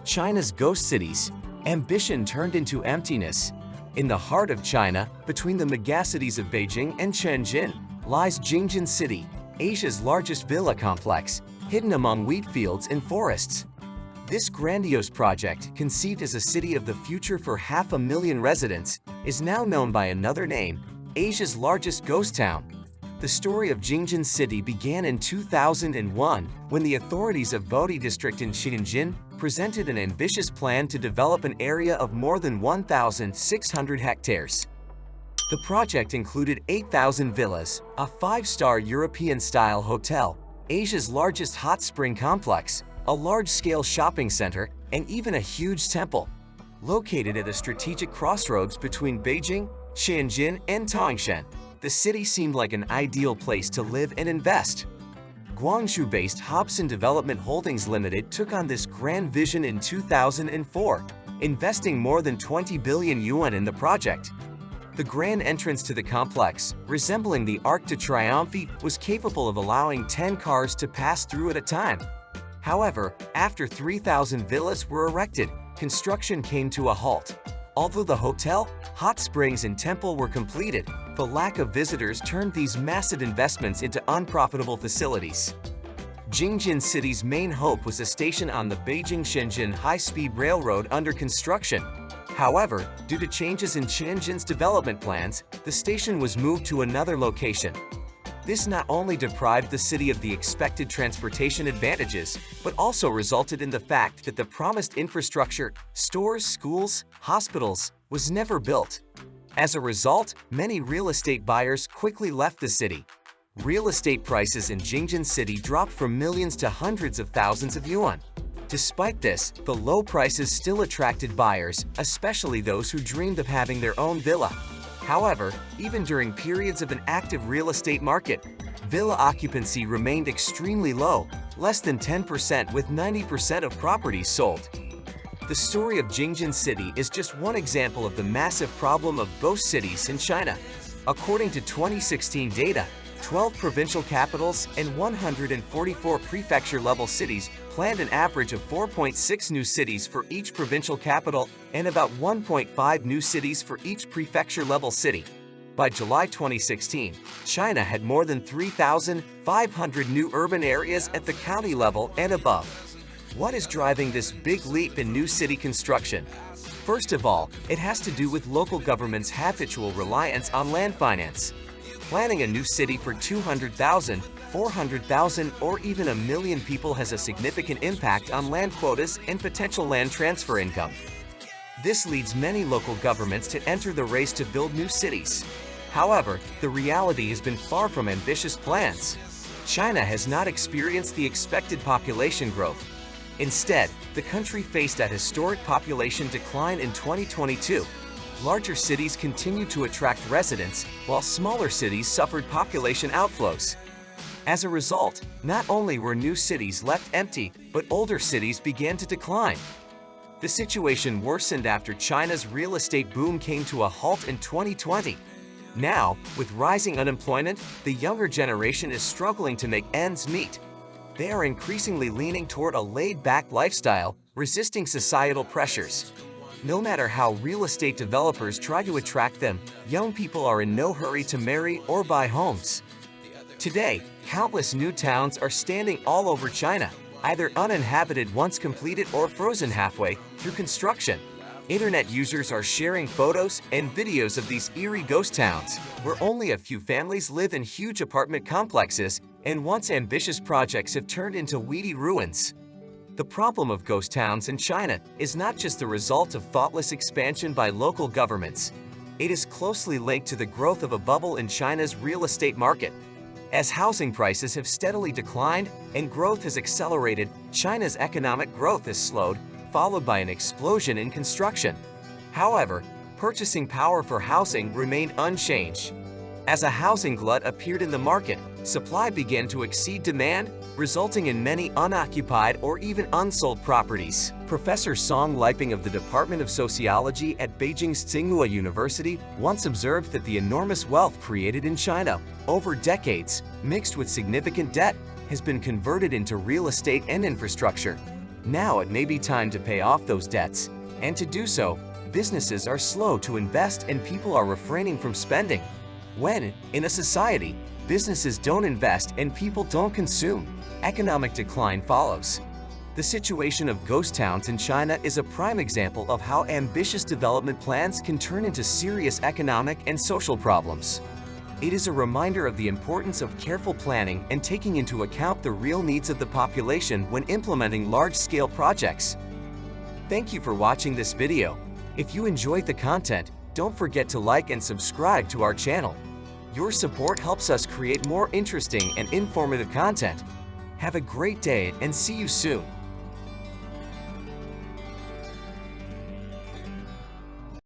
China's ghost cities. Ambition turned into emptiness. In the heart of China, between the megacities of Beijing and Shenzhen, lies Jing Jin City, Asia's largest villa complex, hidden among wheat fields and forests. This grandiose project, conceived as a city of the future for 500,000 residents, is now known by another name, Asia's largest ghost town. The story of Jing Jin City began in 2001 when the authorities of Bodi district in Shenzhen presented an ambitious plan to develop an area of more than 1,600 hectares. The project included 8,000 villas, a 5-star European-style hotel, Asia's largest hot spring complex, a large-scale shopping center, and even a huge temple. Located at a strategic crossroads between Beijing, Shenzhen, and Tangshan, the city seemed like an ideal place to live and invest. Guangzhou-based Hobson Development Holdings Limited took on this grand vision in 2004, investing more than 20 billion yuan in the project. The grand entrance to the complex, resembling the Arc de Triomphe, was capable of allowing 10 cars to pass through at a time. However, after 3,000 villas were erected, construction came to a halt. Although the hotel, hot springs, and temple were completed, the lack of visitors turned these massive investments into unprofitable facilities. Jing Jin City's main hope was a station on the Beijing-Shenzhen high-speed railroad under construction. However, due to changes in Shenzhen's development plans, the station was moved to another location. This not only deprived the city of the expected transportation advantages, but also resulted in the fact that the promised infrastructure, stores, schools, hospitals, was never built. As a result, many real estate buyers quickly left the city. Real estate prices in Jing Jin City dropped from millions to hundreds of thousands of yuan. Despite this, the low prices still attracted buyers, especially those who dreamed of having their own villa. However, even during periods of an active real estate market, villa occupancy remained extremely low, less than 10%, with 90% of properties sold. The story of Jing Jin City is just one example of the massive problem of ghost cities in China. According to 2016 data, 12 provincial capitals and 144 prefecture-level cities planned an average of 4.6 new cities for each provincial capital and about 1.5 new cities for each prefecture-level city. By July 2016, China had more than 3,500 new urban areas at the county level and above. What is driving this big leap in new city construction? First of all, it has to do with local governments' habitual reliance on land finance. Planning a new city for 200,000, 400,000, or even 1 million people has a significant impact on land quotas and potential land transfer income. This leads many local governments to enter the race to build new cities. However, the reality has been far from ambitious plans. China has not experienced the expected population growth. Instead, the country faced a historic population decline in 2022. Larger cities continued to attract residents, while smaller cities suffered population outflows. As a result, not only were new cities left empty, but older cities began to decline. The situation worsened after China's real estate boom came to a halt in 2020. Now, with rising unemployment, the younger generation is struggling to make ends meet. They are increasingly leaning toward a laid-back lifestyle, resisting societal pressures. No matter how real estate developers try to attract them, young people are in no hurry to marry or buy homes. Today, countless new towns are standing all over China, either uninhabited once completed or frozen halfway through construction. Internet users are sharing photos and videos of these eerie ghost towns, where only a few families live in huge apartment complexes, and once ambitious projects have turned into weedy ruins. The problem of ghost towns in China is not just the result of thoughtless expansion by local governments. It is closely linked to the growth of a bubble in China's real estate market. As housing prices have steadily declined and growth has accelerated, China's economic growth has slowed, followed by an explosion in construction. However, purchasing power for housing remained unchanged. As a housing glut appeared in the market, supply began to exceed demand, resulting in many unoccupied or even unsold properties. Professor Song Liping of the Department of Sociology at Beijing's Tsinghua University once observed that the enormous wealth created in China over decades, mixed with significant debt, has been converted into real estate and infrastructure. Now it may be time to pay off those debts, and to do so, businesses are slow to invest and people are refraining from spending. When, in a society, businesses don't invest and people don't consume, economic decline follows. The situation of ghost towns in China is a prime example of how ambitious development plans can turn into serious economic and social problems. It is a reminder of the importance of careful planning and taking into account the real needs of the population when implementing large-scale projects. Thank you for watching this video. If you enjoyed the content, don't forget to like and subscribe to our channel. Your support helps us create more interesting and informative content. Have a great day and see you soon.